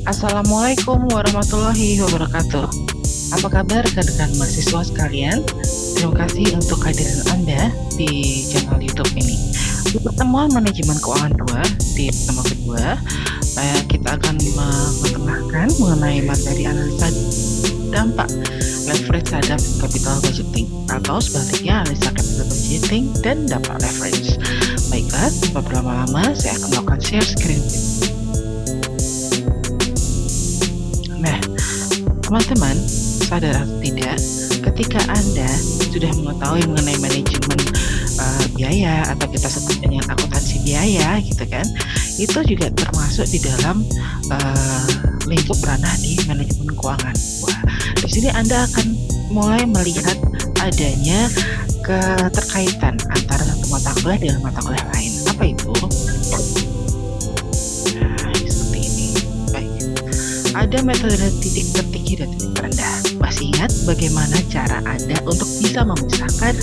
Assalamualaikum warahmatullahi wabarakatuh. Apa kabar rekan-rekan mahasiswa sekalian? Terima kasih untuk kehadiran Anda di channel YouTube ini. Di pertemuan manajemen keuangan 2, di pertemuan kedua, kita akan mengetengahkan mengenai materi analisa dampak leverage terhadap capital budgeting, atau sebaliknya analisa capital budgeting dan dampak leverage. Baiklah, tanpa berlama-lama, saya akan melakukan share screen. Nah, teman-teman, sadar atau tidak, ketika Anda sudah mengetahui mengenai manajemen biaya, atau kita sebut dengan akuntansi biaya, gitu kan, itu juga termasuk di dalam lingkup ranah di manajemen keuangan. Wah, di sini Anda akan mulai melihat adanya keterkaitan antara satu mata kuliah dengan mata kuliah lain. Apa itu? Nah, seperti ini. Baik. Ada metode titik tertinggi dan titik terendah. Masih ingat bagaimana cara Anda untuk bisa memisahkan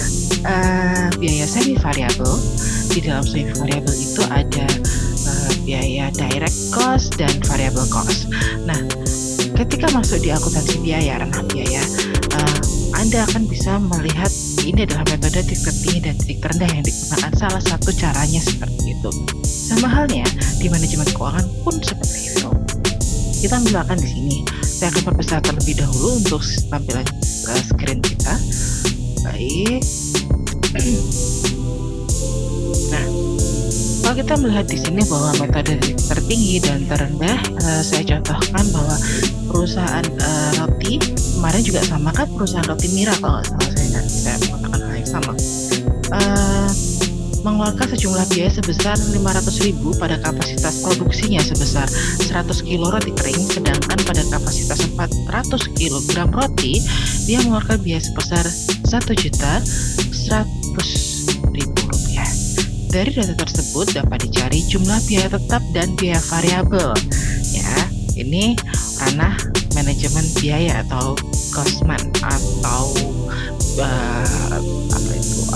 biaya semi variabel? Di dalam semi variabel itu ada biaya direct cost dan variable cost. Nah, ketika masuk di akuntansi biaya, ranah biaya, Anda akan bisa melihat ini adalah metode titik tertinggi dan titik terendah yang digunakan. Salah satu caranya seperti itu. Sama halnya di manajemen keuangan pun seperti itu. Kita misalkan di sini, saya akan perbesar terlebih dahulu untuk tampilan screen kita. Baik. Nah, kalau kita melihat di sini bahwa metode tertinggi dan terendah, saya contohkan bahwa perusahaan roti kemarin juga sama kan, perusahaan roti Mira kalau nggak salah, saya mengatakan hal yang sama. Mengeluarkan sejumlah biaya sebesar 500.000 pada kapasitas produksinya sebesar 100 kilo roti kering, sedangkan pada kapasitas 400 kg roti dia mengeluarkan biaya sebesar 1.100.000 rupiah. Dari data tersebut dapat dicari jumlah biaya tetap dan biaya variabel. Ya, ini ranah manajemen biaya atau costman atau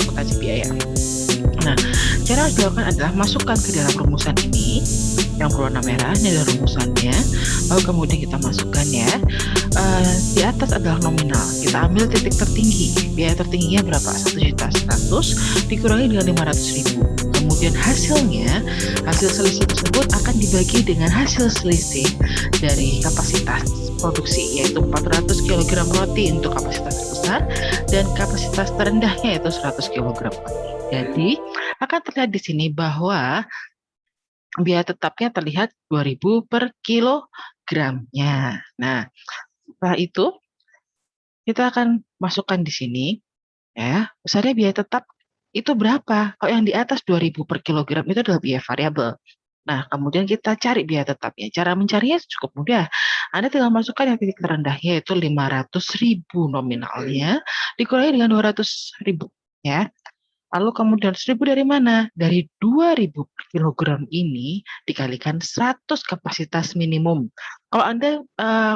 akuntansi biaya. Nah, cara yang dilakukan adalah masukkan ke dalam rumusan ini yang berwarna merah, ini adalah rumusannya. Lalu kemudian kita masukkan ya. Di atas adalah nominal. Kita ambil titik tertinggi. Biaya tertingginya berapa? 1.100.000 dikurangi dengan 500.000. Kemudian hasilnya, hasil selisih tersebut akan dibagi dengan hasil selisih dari kapasitas produksi, yaitu 400 kg roti untuk kapasitas terbesar dan kapasitas terendahnya yaitu 100 kg roti. Jadi akan terlihat di sini bahwa biaya tetapnya terlihat 2.000 per kilogramnya. Nah, setelah itu kita akan masukkan di sini ya, besarnya biaya tetap itu berapa? Kalau yang di atas 2.000 per kilogram itu adalah biaya variabel. Nah, kemudian kita cari biaya tetapnya. Cara mencarinya cukup mudah. Anda tinggal masukkan yang titik terendahnya yaitu 500.000 nominalnya dikurangi dengan 200.000 ya. Lalu kemudian 1.000 dari mana? Dari 2.000 per kilogram ini dikalikan 100 kapasitas minimum. Kalau Anda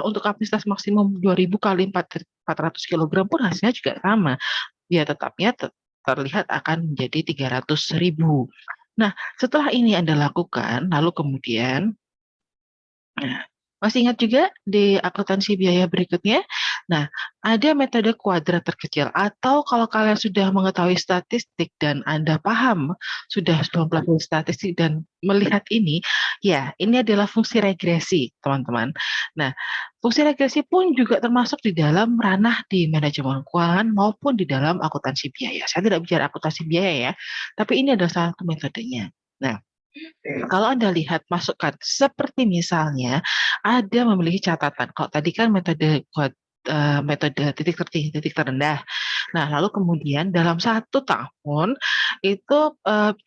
untuk kapasitas maksimum 2.000 kali 400 kilogram pun hasilnya juga sama. Biaya tetapnya terlihat akan menjadi 300.000. Nah, setelah ini Anda lakukan, lalu kemudian masih ingat juga di akuntansi biaya berikutnya? Nah, ada metode kuadrat terkecil, atau kalau kalian sudah mengetahui statistik dan Anda paham, sudah mempelajari statistik dan melihat ini, ya ini adalah fungsi regresi, teman-teman. Nah, fungsi regresi pun juga termasuk di dalam ranah di manajemen keuangan maupun di dalam akuntansi biaya. Saya tidak bicara akuntansi biaya ya, tapi ini adalah salah satu metodenya. Nah, kalau Anda lihat masukkan seperti misalnya ada memiliki catatan. Kalau tadi kan metode titik tertinggi, titik terendah. Nah, lalu kemudian dalam 1 tahun itu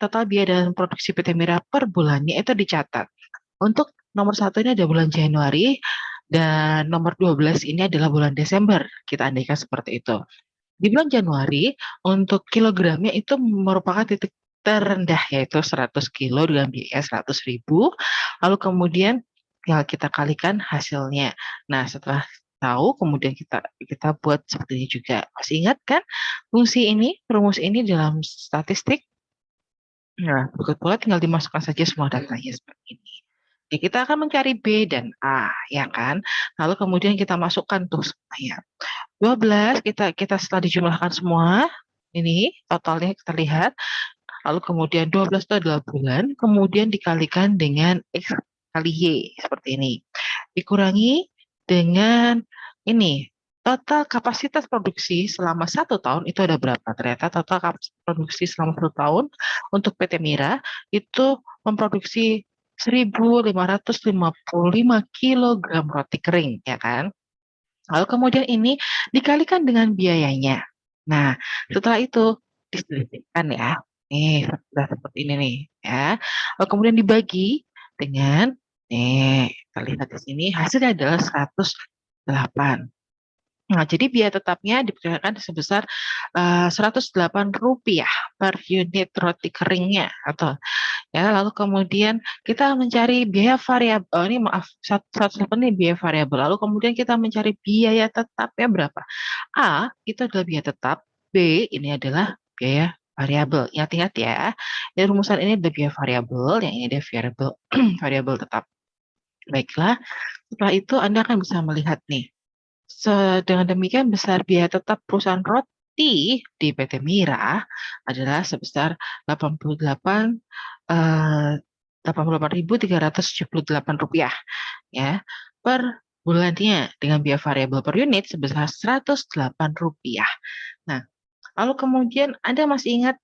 total biaya dan produksi PT Mira per bulannya itu dicatat. Untuk nomor 1 ini ada bulan Januari dan nomor 12 ini adalah bulan Desember. Kita andaikan seperti itu. Di bulan Januari untuk kilogramnya itu merupakan titik terendah yaitu 100 kilo dengan biaya 100.000. Lalu kemudian tinggal kita kalikan hasilnya. Nah, setelah tahu kemudian kita buat seperti ini juga. Masih ingat kan fungsi ini, rumus ini dalam statistik? Nah, berikut pula tinggal dimasukkan saja semua datanya seperti ini. Ya, kita akan mencari B dan A, ya kan? Lalu kemudian kita masukkan tuh semuanya. 12 kita setelah dijumlahkan semua, ini totalnya kita lihat. Lalu kemudian 12 itu adalah bulan, kemudian dikalikan dengan X kali Y, seperti ini. Dikurangi dengan ini, total kapasitas produksi selama 1 tahun itu ada berapa? Ternyata total kapasitas produksi selama 1 tahun untuk PT Mira itu memproduksi 1.555 kilogram roti kering, ya kan? Lalu kemudian ini dikalikan dengan biayanya. Nah, setelah itu diselisihkan ya. Nih, sudah seperti ini nih ya. Lalu kemudian dibagi dengan kita lihat di sini hasilnya adalah 108. Nah, jadi biaya tetapnya diperkirakan sebesar Rp108 per unit roti keringnya atau ya, lalu kemudian kita mencari biaya variabel, oh ini maaf, 108 ini biaya variabel, lalu kemudian kita mencari biaya tetapnya berapa? A, itu adalah biaya tetap, B, ini adalah biaya variabel. Ingat-ingat ya, di rumusan ini ada biaya variabel, yang ini ada variabel, variabel tetap. Baiklah, setelah itu Anda akan bisa melihat nih, dengan demikian besar biaya tetap perusahaan roti di PT Mira adalah sebesar 88 Rp88.378 ya per bulannya dengan biaya variabel per unit sebesar Rp108. Nah, lalu kemudian Anda masih ingat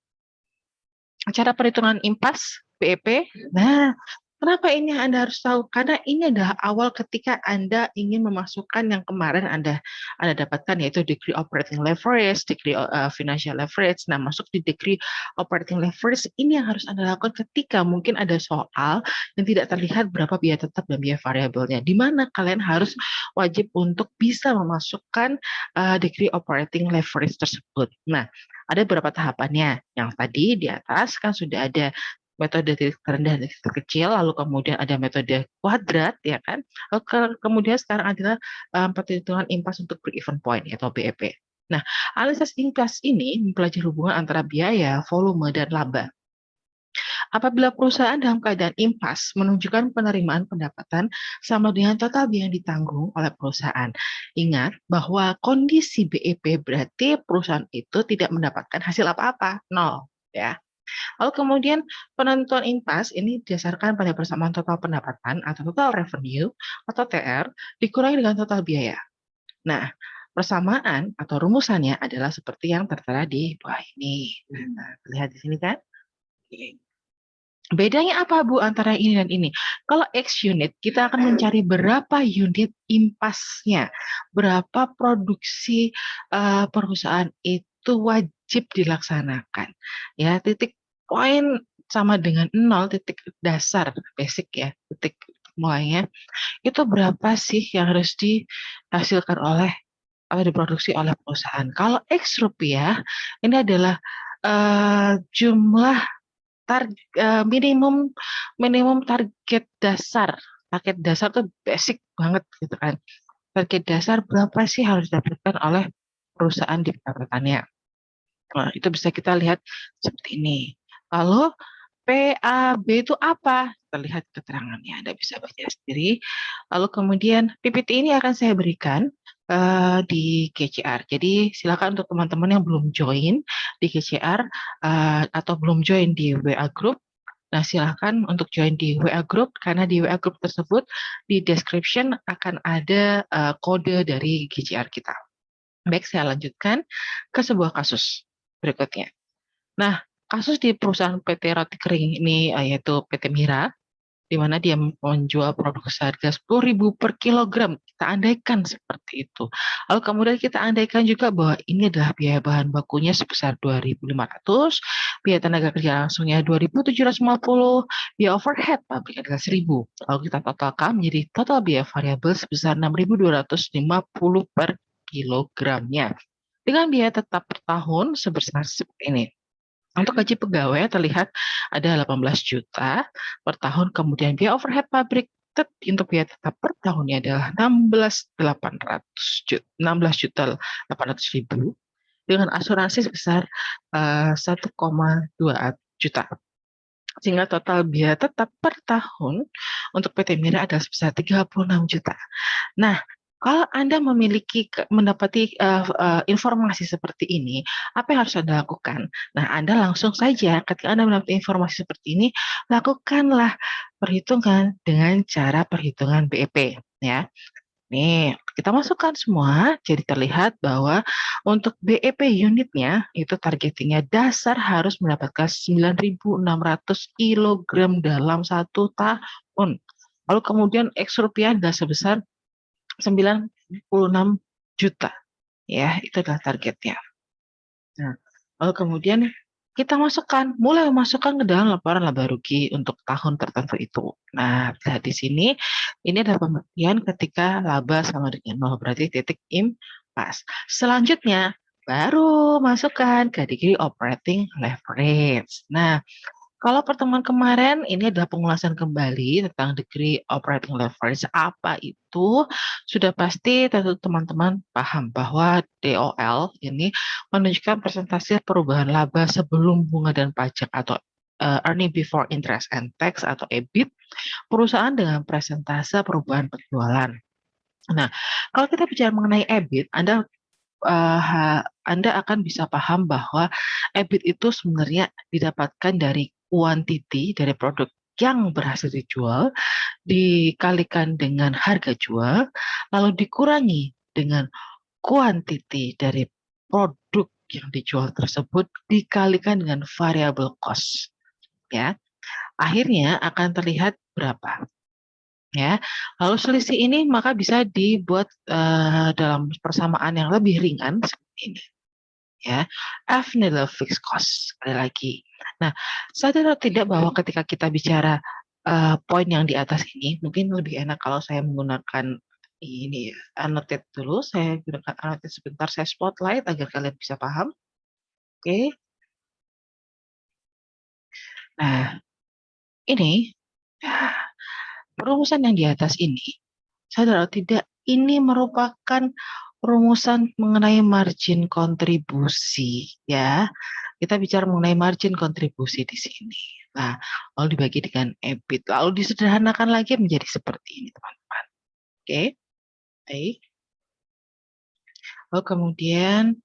cara perhitungan impas BEP? Nah, kenapa ini Anda harus tahu? Karena ini adalah awal ketika Anda ingin memasukkan yang kemarin Anda dapatkan, yaitu degree operating leverage, degree financial leverage. Nah, masuk di degree operating leverage ini yang harus Anda lakukan ketika mungkin ada soal yang tidak terlihat berapa biaya tetap dan biaya variabelnya. Di mana kalian harus wajib untuk bisa memasukkan degree operating leverage tersebut. Nah, ada beberapa tahapannya. Yang tadi di atas kan sudah ada metode titik terendah dan titik terkecil, lalu kemudian ada metode kuadrat, ya kan? Lalu kemudian sekarang adalah perhitungan impas untuk break-even point atau BEP. Nah, analisis impas ini mempelajari hubungan antara biaya, volume, dan laba. Apabila perusahaan dalam keadaan impas menunjukkan penerimaan pendapatan sama dengan total biaya yang ditanggung oleh perusahaan. Ingat bahwa kondisi BEP berarti perusahaan itu tidak mendapatkan hasil apa-apa, nol, ya. Lalu kemudian penentuan impas ini didasarkan pada persamaan total pendapatan atau total revenue atau TR dikurangi dengan total biaya. Nah, persamaan atau rumusannya adalah seperti yang tertera di bawah ini. Nah, lihat di sini kan? Oke. Bedanya apa Bu antara ini dan ini? Kalau X unit, kita akan mencari berapa unit impasnya, berapa produksi perusahaan itu wajib dilaksanakan. Ya, titik poin sama dengan 0, titik dasar basic ya, titik mulainya. Itu berapa sih yang harus dihasilkan oleh atau diproduksi oleh perusahaan. Kalau X rupiah, ini adalah jumlah minimum target dasar. Target dasar tuh basic banget gitu kan. Target dasar berapa sih harus didapatkan oleh perusahaan di pendapatannya. Nah, itu bisa kita lihat seperti ini. Lalu PAB itu apa? Kita lihat keterangannya, Anda bisa baca sendiri. Lalu kemudian PPT ini akan saya berikan di GCR. Jadi silakan untuk teman-teman yang belum join di GCR atau belum join di WA Group, nah silakan untuk join di WA Group karena di WA Group tersebut di description akan ada kode dari GCR kita. Baik, saya lanjutkan ke sebuah kasus berikutnya. Nah, kasus di perusahaan PT Roti Kering ini yaitu PT Mira, di mana dia menjual produk seharga 10.000 per kilogram. Kita andaikan seperti itu. Lalu kemudian kita andaikan juga bahwa ini adalah biaya bahan bakunya sebesar 2.500, biaya tenaga kerja langsungnya 2.750, biaya overhead pabrik adalah 1.000. Lalu kita totalkan menjadi total biaya variabel sebesar 6.250 per kilogramnya. Dengan biaya tetap per tahun sebesar seperti ini. Untuk gaji pegawai terlihat ada 18 juta per tahun, kemudian biaya overhead pabrik untuk biaya tetap per tahunnya adalah 16 juta 800 ribu dengan asuransi sebesar 1,2 juta. Sehingga total biaya tetap per tahun untuk PT Mira adalah sebesar 36 juta. Nah, kalau Anda mendapati, informasi seperti ini, apa yang harus Anda lakukan? Nah, Anda langsung saja ketika Anda mendapati informasi seperti ini, lakukanlah perhitungan dengan cara perhitungan BEP, ya. Nih, kita masukkan semua, jadi terlihat bahwa untuk BEP unitnya, itu targetingnya dasar harus mendapatkan 9.600 kilogram dalam 1 tahun. Lalu kemudian X rupiah adalah sebesar 96 juta, ya, itu adalah targetnya. Nah, lalu kemudian kita mulai memasukkan ke dalam laporan laba rugi untuk tahun tertentu itu. Nah, lihat di sini, ini adalah pembuktian ketika laba sama dengan 0, berarti titik impas. Selanjutnya, baru masukkan kategori operating leverage. Nah, kalau pertemuan kemarin ini adalah pengulasan kembali tentang degree operating leverage. Apa itu? Sudah pasti tentu teman-teman paham bahwa DOL ini menunjukkan presentasi perubahan laba sebelum bunga dan pajak atau earning before interest and tax atau EBIT perusahaan dengan presentase perubahan penjualan. Nah, kalau kita bicara mengenai EBIT, Anda akan bisa paham bahwa EBIT itu sebenarnya didapatkan dari kuantiti dari produk yang berhasil dijual, dikalikan dengan harga jual, lalu dikurangi dengan kuantiti dari produk yang dijual tersebut dikalikan dengan variable cost, ya. Akhirnya akan terlihat berapa, ya. Lalu selisih ini maka bisa dibuat dalam persamaan yang lebih ringan seperti ini, ya. F ini adalah fixed cost, sekali lagi. Nah, sadar atau tidak bahwa ketika kita bicara poin yang di atas ini, mungkin lebih enak kalau saya menggunakan ini ya, annotate dulu, saya gunakan annotate sebentar, saya spotlight agar kalian bisa paham. Oke. Nah, ini perumusan yang di atas ini, sadar atau tidak, ini merupakan rumusan mengenai margin kontribusi, ya. Kita bicara mengenai margin kontribusi di sini. Nah, lalu dibagi dengan EBIT, lalu disederhanakan lagi menjadi seperti ini, teman-teman. Oke, baik. Lalu kemudian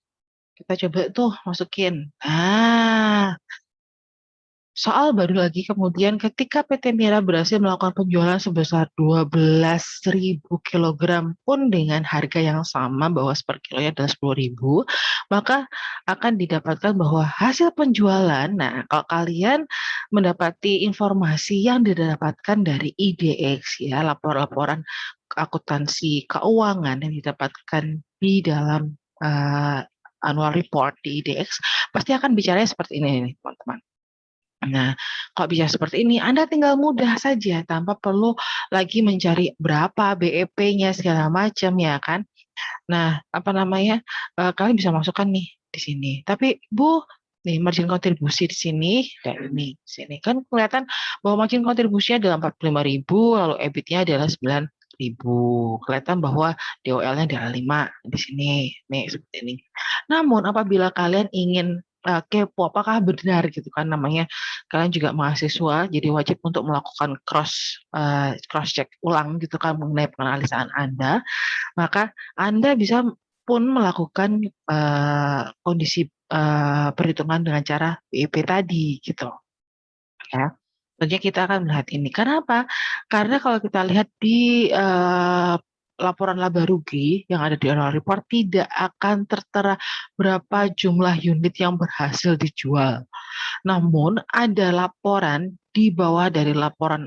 kita coba tuh masukin. Nah, soal baru lagi kemudian ketika PT Mira berhasil melakukan penjualan sebesar 12.000 kilogram pun dengan harga yang sama bahwa per kilonya adalah 10.000, maka akan didapatkan bahwa hasil penjualan, nah kalau kalian mendapati informasi yang didapatkan dari IDX ya, laporan-laporan akuntansi keuangan yang didapatkan di dalam annual report di IDX, pasti akan bicaranya seperti ini nih teman-teman. Nah, kalau bisa seperti ini, Anda tinggal mudah saja tanpa perlu lagi mencari berapa BEP-nya segala macam ya kan. Nah, apa namanya, kalian bisa masukkan nih di sini. Tapi Bu, nih margin kontribusi di sini dan ini di sini kan kelihatan bahwa margin kontribusinya adalah 45.000, lalu EBIT-nya adalah 9.000. Kelihatan bahwa DOL-nya adalah 5 di sini. Nih seperti ini. Namun apabila kalian ingin kepo apakah benar gitu kan, namanya kalian juga mahasiswa jadi wajib untuk melakukan cross check ulang gitu kan mengenai penganalisaan Anda, maka Anda bisa pun melakukan kondisi perhitungan dengan cara BEP tadi gitu ya. Tentunya kita akan melihat ini. Kenapa? Karena kalau kita lihat di laporan laba rugi yang ada di annual report tidak akan tertera berapa jumlah unit yang berhasil dijual. Namun ada laporan di bawah dari laporan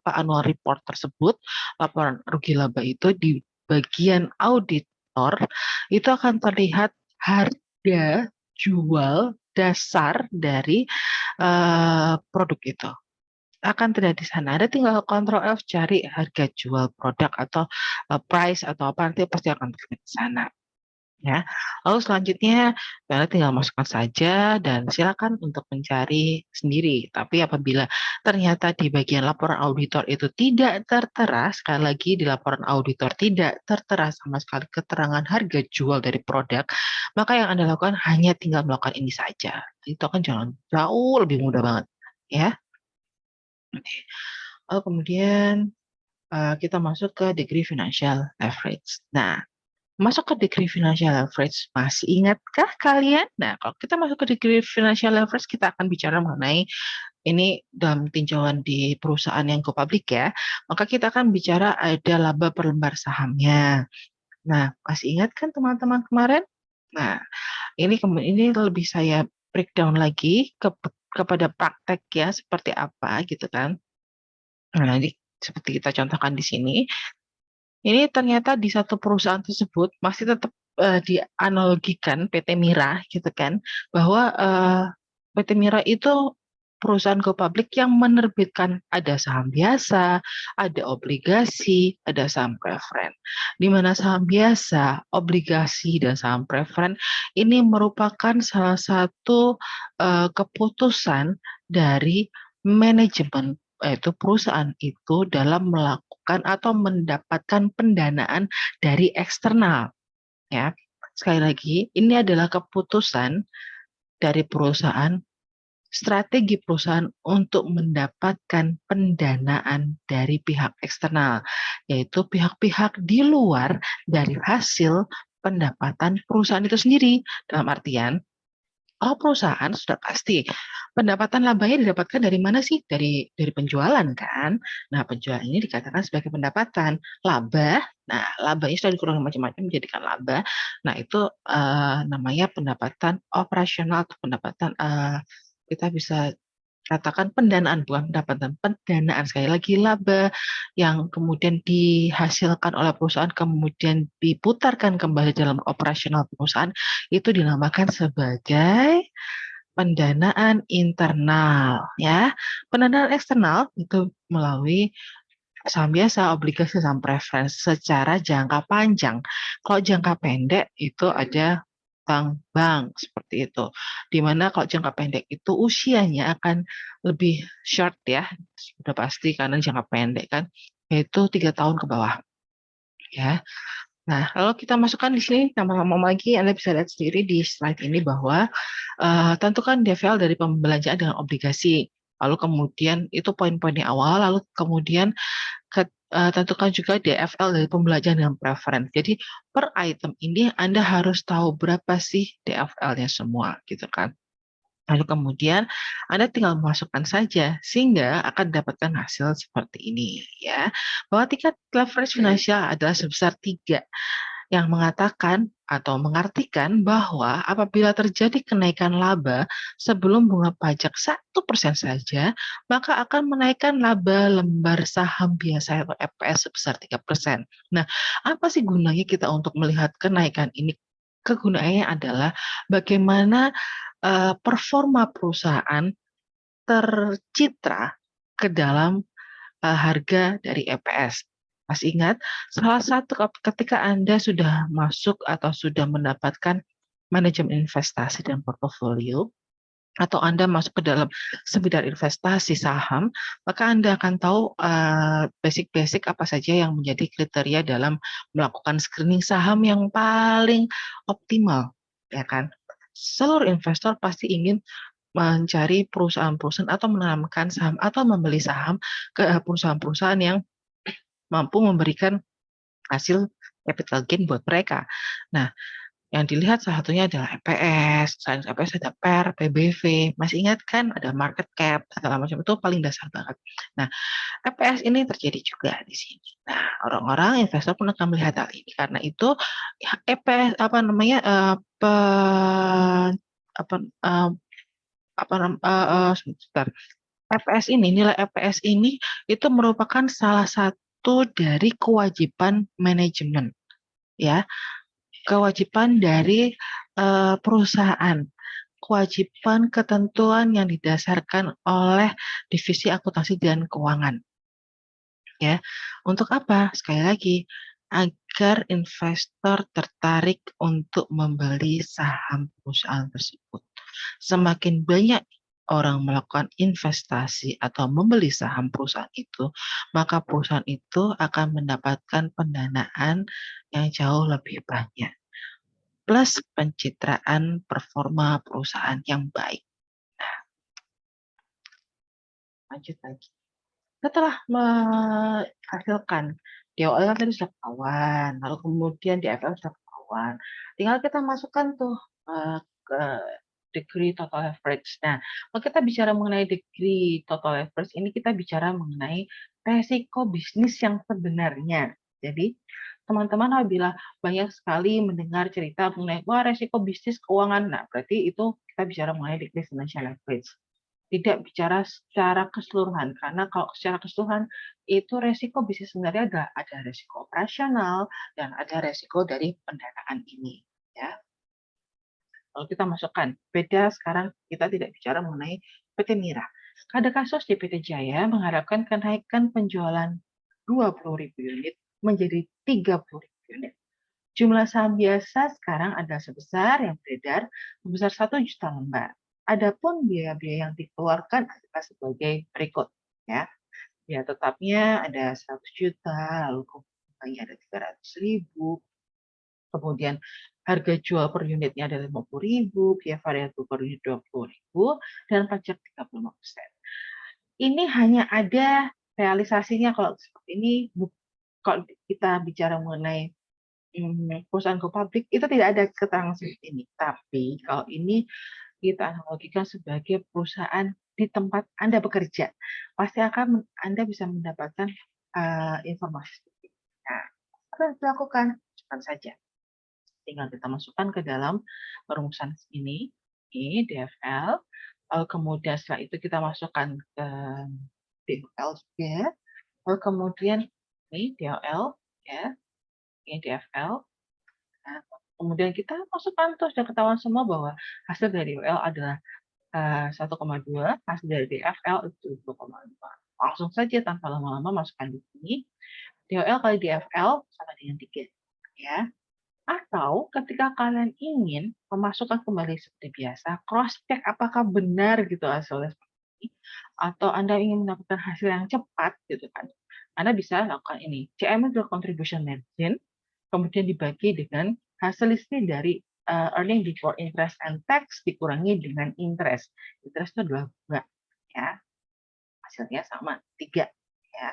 annual report tersebut, laporan rugi laba itu di bagian auditor itu akan terlihat harga jual dasar dari produk itu. Akan terlihat di sana. Ada tinggal Ctrl F cari harga jual produk atau price atau apa, nanti pasti akan terlihat di sana. Ya, lalu selanjutnya Anda tinggal masukkan saja dan silakan untuk mencari sendiri. Tapi apabila ternyata di bagian laporan auditor itu tidak tertera, sekali lagi di laporan auditor tidak tertera sama sekali keterangan harga jual dari produk, maka yang Anda lakukan hanya tinggal melakukan ini saja. Itu akan jauh lebih mudah banget, ya. Oke. Lalu kemudian kita masuk ke degree financial leverage. Nah, masuk ke degree financial leverage, masih ingatkah kalian? Nah, kalau kita masuk ke degree financial leverage, kita akan bicara mengenai ini dalam tinjauan di perusahaan yang go public ya, maka kita akan bicara ada laba per lembar sahamnya. Nah, masih ingat kan teman-teman kemarin? Nah, ini lebih saya breakdown lagi kepada praktek ya, seperti apa gitu kan. Nah, nanti seperti kita contohkan di sini, ini ternyata di satu perusahaan tersebut masih tetap dianalogikan PT Mira gitu kan, bahwa PT Mira itu perusahaan go public yang menerbitkan ada saham biasa, ada obligasi, ada saham preferen. Di mana saham biasa, obligasi, dan saham preferen ini merupakan salah satu keputusan dari manajemen yaitu perusahaan itu dalam melakukan atau mendapatkan pendanaan dari eksternal ya. Sekali lagi, ini adalah keputusan dari perusahaan, strategi perusahaan untuk mendapatkan pendanaan dari pihak eksternal, yaitu pihak-pihak di luar dari hasil pendapatan perusahaan itu sendiri. Dalam artian, perusahaan sudah pasti pendapatan labanya didapatkan dari mana sih? Dari penjualan kan. Nah, penjualan ini dikatakan sebagai pendapatan. Laba, nah laba ini sudah dikurangi macam-macam menjadikan laba. Nah, itu namanya pendapatan operasional atau pendapatan kita bisa katakan pendanaan, bukan pendapatan, pendanaan. Sekali lagi laba yang kemudian dihasilkan oleh perusahaan kemudian diputarkan kembali dalam operasional perusahaan itu dinamakan sebagai pendanaan internal ya. Pendanaan eksternal itu melalui saham biasa, obligasi, saham preference secara jangka panjang. Kalau jangka pendek itu ada bank seperti itu. Di mana kalau jangka pendek itu usianya akan lebih short ya, sudah pasti karena jangka pendek kan, yaitu 3 tahun ke bawah ya. Nah, kalau kita masukkan di sini nama-nama lagi, Anda bisa lihat sendiri di slide ini bahwa tentukan DVL dari pembelanjaan dengan obligasi. Lalu kemudian itu poin-poin yang awal, lalu kemudian tentukan juga DFL dari pembelanjaan dengan preference. Jadi per item ini Anda harus tahu berapa sih DFL-nya semua, gitu kan. Lalu kemudian Anda tinggal memasukkan saja sehingga akan dapatkan hasil seperti ini ya. Bahwa tingkat leverage finansial adalah sebesar 3 yang mengatakan atau mengartikan bahwa apabila terjadi kenaikan laba sebelum bunga pajak 1% saja, maka akan menaikkan laba lembar saham biasa atau EPS sebesar 3%. Nah, apa sih gunanya kita untuk melihat kenaikan ini? Kegunaannya adalah bagaimana performa perusahaan tercitra ke dalam harga dari EPS. Masih ingat, salah satu ketika Anda sudah masuk atau sudah mendapatkan manajemen investasi dan portofolio, atau Anda masuk ke dalam sebidang investasi saham, maka Anda akan tahu basic-basic apa saja yang menjadi kriteria dalam melakukan screening saham yang paling optimal, ya kan? Seluruh investor pasti ingin mencari perusahaan-perusahaan atau menanamkan saham atau membeli saham ke perusahaan-perusahaan yang mampu memberikan hasil capital gain buat mereka. Nah, yang dilihat salah satunya adalah EPS, selain EPS ada PER, PBV, masih ingat kan ada market cap, segala macam itu paling dasar banget. Nah, EPS ini terjadi juga di sini. Nah, orang-orang investor pun akan melihat hal ini karena itu ya, EPS apa namanya pe, apa sebentar. EPS ini, nilai EPS ini itu merupakan salah satu dari kewajiban manajemen, ya, kewajiban dari perusahaan, kewajiban ketentuan yang didasarkan oleh divisi akuntansi dan keuangan, ya. Untuk apa? Sekali lagi, agar investor tertarik untuk membeli saham perusahaan tersebut. Semakin banyak orang melakukan investasi atau membeli saham perusahaan itu, maka perusahaan itu akan mendapatkan pendanaan yang jauh lebih banyak. Plus pencitraan performa perusahaan yang baik. Nah, lanjut lagi. Setelah menghasilkan DOL kan tadi sudah ketahuan, lalu kemudian DFL sudah ketahuan, tinggal kita masukkan tuh ke degree total average. Nah, kalau kita bicara mengenai degree total average, ini kita bicara mengenai resiko bisnis yang sebenarnya. Jadi, teman-teman apabila banyak sekali mendengar cerita mengenai wah resiko bisnis keuangan, nah berarti itu kita bicara mengenai degree financial average. Tidak bicara secara keseluruhan, karena kalau secara keseluruhan itu resiko bisnis sebenarnya ada resiko operasional dan ada resiko dari pendanaan ini, ya. Kalau kita masukkan, beda sekarang kita tidak bicara mengenai PT Mira. Ada kasus di PT Jaya mengharapkan kenaikan penjualan 20.000 unit menjadi 30.000 unit. Jumlah saham biasa sekarang ada sebesar yang beredar sebesar 1 juta lembar. Adapun biaya-biaya yang dikeluarkan adalah sebagai berikut, ya. Biaya tetapnya ada 100 juta, lalu kemudian ada 300.000, kemudian harga jual per unitnya ada 50.000, biaya variabel per unit 20.000, dan pajak 35%. Ini hanya ada realisasinya kalau seperti ini. Kalau kita bicara mengenai perusahaan go public itu tidak ada keterangan seperti ini. Tapi kalau ini kita analogikan sebagai perusahaan di tempat Anda bekerja, pasti akan Anda bisa mendapatkan informasi seperti ini. Nah, apa yang dilakukan? Cepat saja. Tinggal kita masukkan ke dalam perumusan ini DFL. Kemudian setelah itu kita masukkan ke DFL juga. Lalu kemudian ini DOL, ya, ini DFL. Nah, kemudian kita masukkan tuh sudah ketahuan semua bahwa hasil dari DOL adalah 1,2, hasil dari DFL itu 2,5. Langsung saja tanpa lama-lama masukkan di sini. DOL kali DFL sama dengan 3. Ya. Atau ketika kalian ingin memasukkan kembali seperti biasa, cross check apakah benar gitu hasilnya seperti ini, atau Anda ingin mendapatkan hasil yang cepat gitu kan. Anda bisa lakukan ini. CM itu contribution margin, kemudian dibagi dengan hasil listrik dari earning before interest and tax dikurangi dengan interest. Interest itu adalah bunga, ya. Hasilnya sama 3, ya.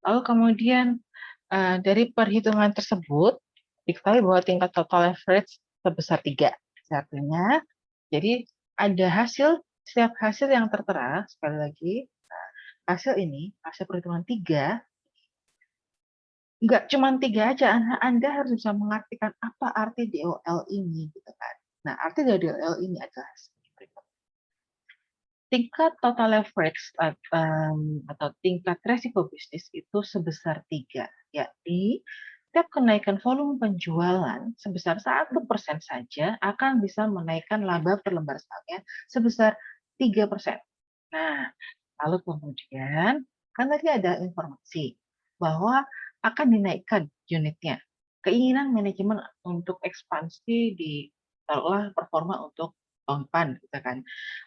Lalu kemudian dari perhitungan tersebut diketahui bahwa tingkat total average sebesar 3. Artinya, jadi ada setiap hasil yang tertera, sekali lagi, hasil ini, hasil perhitungan 3, nggak cuma 3 aja, Anda harus bisa mengartikan apa arti DOL ini, gitu kan. Nah, arti dari DOL ini adalah seperti berikut. Tingkat total leverage atau tingkat resiko bisnis itu sebesar 3, yakni setiap kenaikan volume penjualan sebesar 1% saja akan bisa menaikkan laba per lembar sahamnya sebesar 3%. Nah, lalu kemudian kan tadi ada informasi bahwa akan dinaikkan unitnya. Keinginan manajemen untuk ekspansi di taruhlah performa untuk tahun depan, gitu kan.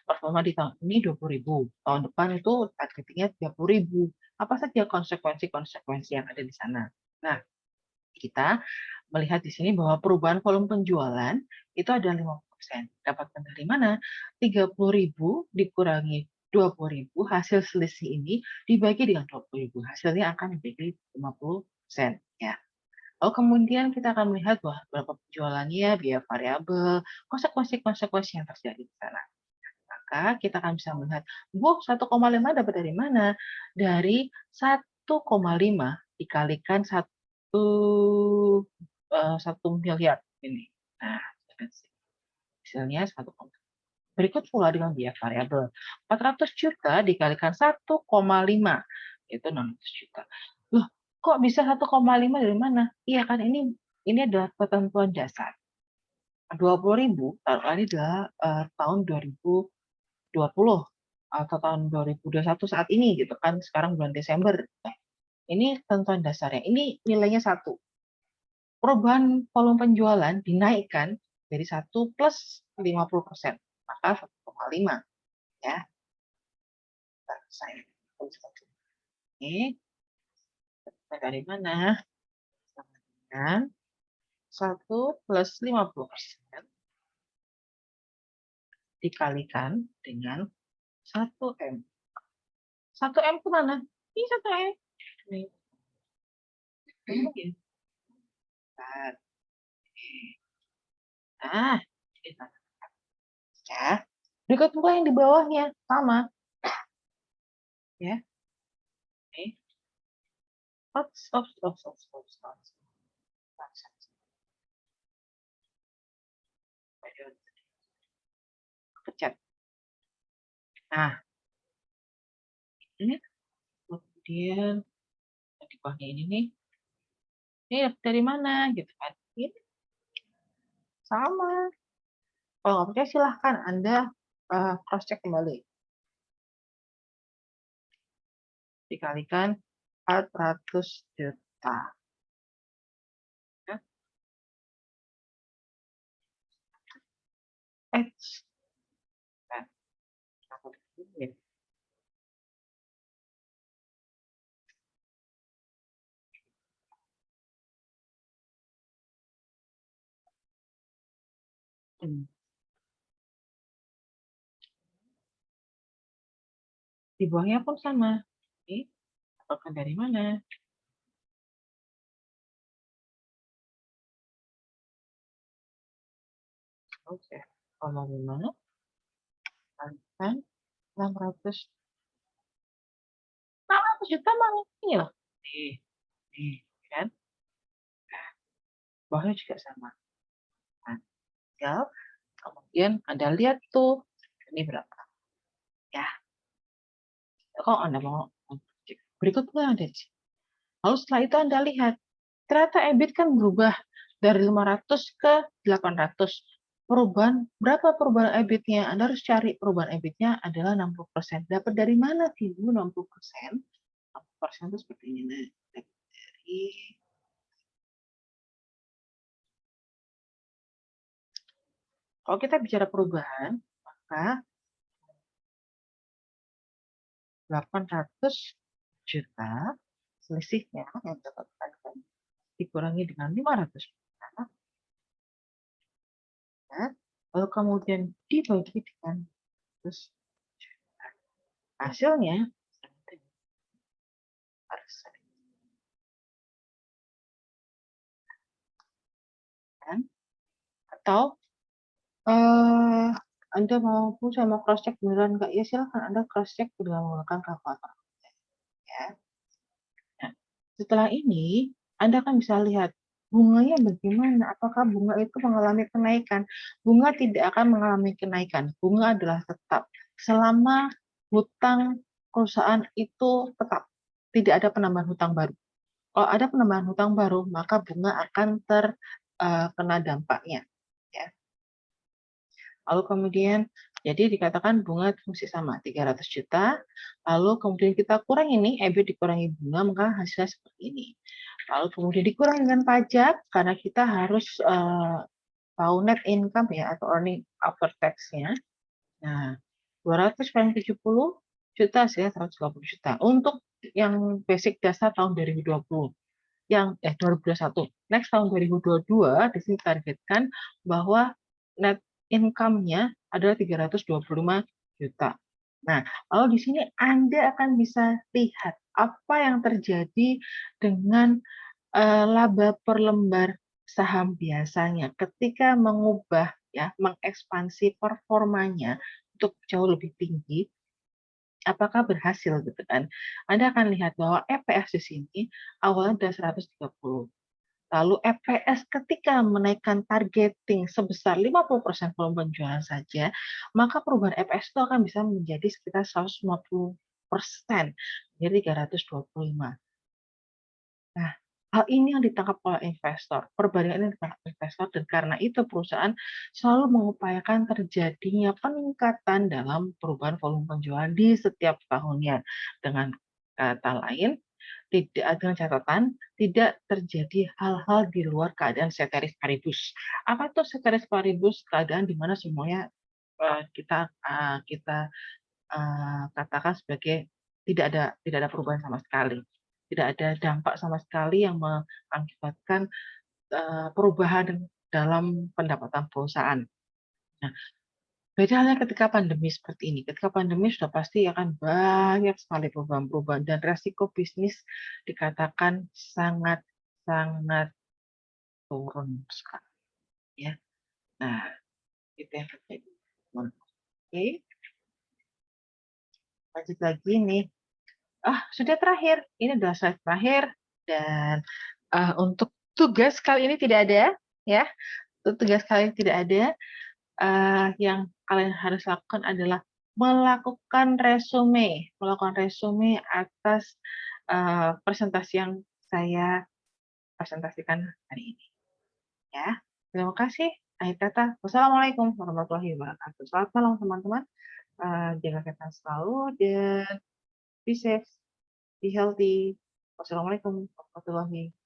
Performa di tahun ini 20.000, tahun depan itu targetnya 30.000. Apa saja konsekuensi-konsekuensi yang ada di sana? Nah, kita melihat di sini bahwa perubahan volume penjualan itu ada 50%. Dapatkan dari mana? 30.000 dikurangi 20.000, hasil selisih ini dibagi dengan 20.000. Hasilnya akan menjadi 50%. Ya. Lalu kemudian kita akan melihat bahwa berapa penjualannya, biaya variabel, konsekuensi-konsekuensi yang terjadi di sana. Maka kita akan bisa melihat, 1,5 dapat dari mana? Dari 1,5 dikalikan 1 miliar ini. Nah, hasilnya 1, berikut pula dengan biaya variabel. 400 juta dikalikan 1,5, itu 600 juta. Loh, kok bisa 1,5 dari mana? Iya kan ini adalah ketentuan dasar. 20.000 taruhlah ini adalah tahun 2020 atau tahun 2021 saat ini gitu kan, sekarang bulan Desember. Nah, ini ketentuan dasarnya. Ini nilainya 1. Perubahan volume penjualan dinaikkan dari 1 plus 50%, maka 1,5, ya. Saya ini dari mana? Sama dengan 1 plus 50% dikalikan dengan 1M. 1M ke mana? Bisa tuh, nih. Gitu. Bentar. Nah, kita ya. Berikut pula yang di bawahnya sama, ya. Oke. Ops, ops, ops, ops, ops, ops. Pencet. Nah, ini kemudian di bawahnya ini nih. Ini dari mana gitu kan? Ini sama. Kalau nggak percaya silahkan Anda cross check kembali. Dikalikan 400 juta. Ya. Nah, di bawahnya pun sama. Ini apakah dari mana? Oke, kalau mana? Kalikan 600 juta mana? Ini loh. Nih, kan? Nah, bawahnya juga sama. Nah, tinggal kemudian Anda lihat tuh ini berapa. Ya, kalau Anda mau cek berikut pula ada di sini. Lalu setelah itu Anda lihat, ternyata EBIT kan berubah dari 500 ke 800. Berapa perubahan EBIT-nya? Anda harus cari perubahan EBIT-nya adalah 60%. Dapat dari mana sih, Bu, 60%? 60% itu seperti ini. Nah, dari kalau kita bicara perubahan, maka 800 juta selisihnya yang dapatkan dikurangi dengan 500 juta, ya, lalu kemudian dibagi dengan 100 juta. Hasilnya kan? Atau Anda saya mau cross check beneran nggak? Ya silahkan Anda cross check dengan menggunakan kalkulator. Ya. Nah, setelah ini Anda kan bisa lihat bunganya bagaimana. Apakah bunga itu mengalami kenaikan? Bunga tidak akan mengalami kenaikan. Bunga adalah tetap selama hutang perusahaan itu tetap. Tidak ada penambahan hutang baru. Kalau ada penambahan hutang baru, maka bunga akan terkena dampaknya. Ya. Lalu kemudian, jadi dikatakan bunga masih sama, 300 juta. Lalu kemudian kita kurangi ini, EBIT dikurangi bunga, maka hasilnya seperti ini. Lalu kemudian dikurangi dengan pajak, karena kita harus tahu net income ya, atau earning after tax-nya. Nah, 270 juta, hasilnya 120 juta. Untuk yang basic dasar tahun 2020. 2021. Next tahun 2022 di sini targetkan bahwa net income-nya adalah 325 juta. Nah, lalu di sini Anda akan bisa lihat apa yang terjadi dengan laba per lembar saham biasanya ketika mengubah ya, mengekspansi performanya untuk jauh lebih tinggi. Apakah berhasil gitu kan? Anda akan lihat bahwa EPS di sini awalnya sudah 130. Lalu EPS ketika menaikkan targeting sebesar 50% volume penjualan saja, maka perubahan EPS itu akan bisa menjadi sekitar 150%, jadi 325. Nah, hal ini yang ditangkap oleh investor, perbandingan ini ditangkap investor, dan karena itu perusahaan selalu mengupayakan terjadinya peningkatan dalam perubahan volume penjualan di setiap tahunnya. Dengan kata lain, tidak dengan catatan tidak terjadi hal-hal di luar keadaan ceteris paribus. Apa itu ceteris paribus? Keadaan di mana semuanya kita katakan sebagai tidak ada perubahan sama sekali, tidak ada dampak sama sekali yang mengakibatkan perubahan dalam pendapatan perusahaan. Nah, Beda halnya ketika pandemi seperti ini. Ketika pandemi sudah pasti akan banyak sekali perubahan-perubahan dan resiko bisnis dikatakan sangat-sangat turun sekarang ya. Nah, itu yang terjadi. Oke, lanjut lagi nih. Sudah terakhir. Ini adalah slide terakhir dan untuk tugas kali ini tidak ada ya. Untuk tugas kali ini tidak ada. Yang kalian harus lakukan adalah melakukan resume atas presentasi yang saya presentasikan hari ini. Ya, terima kasih. Akhir kata, wassalamualaikum warahmatullahi wabarakatuh. Selamat malam teman-teman. Jaga kesehatan selalu dan be safe, be healthy. Wassalamualaikum warahmatullahi wabarakatuh.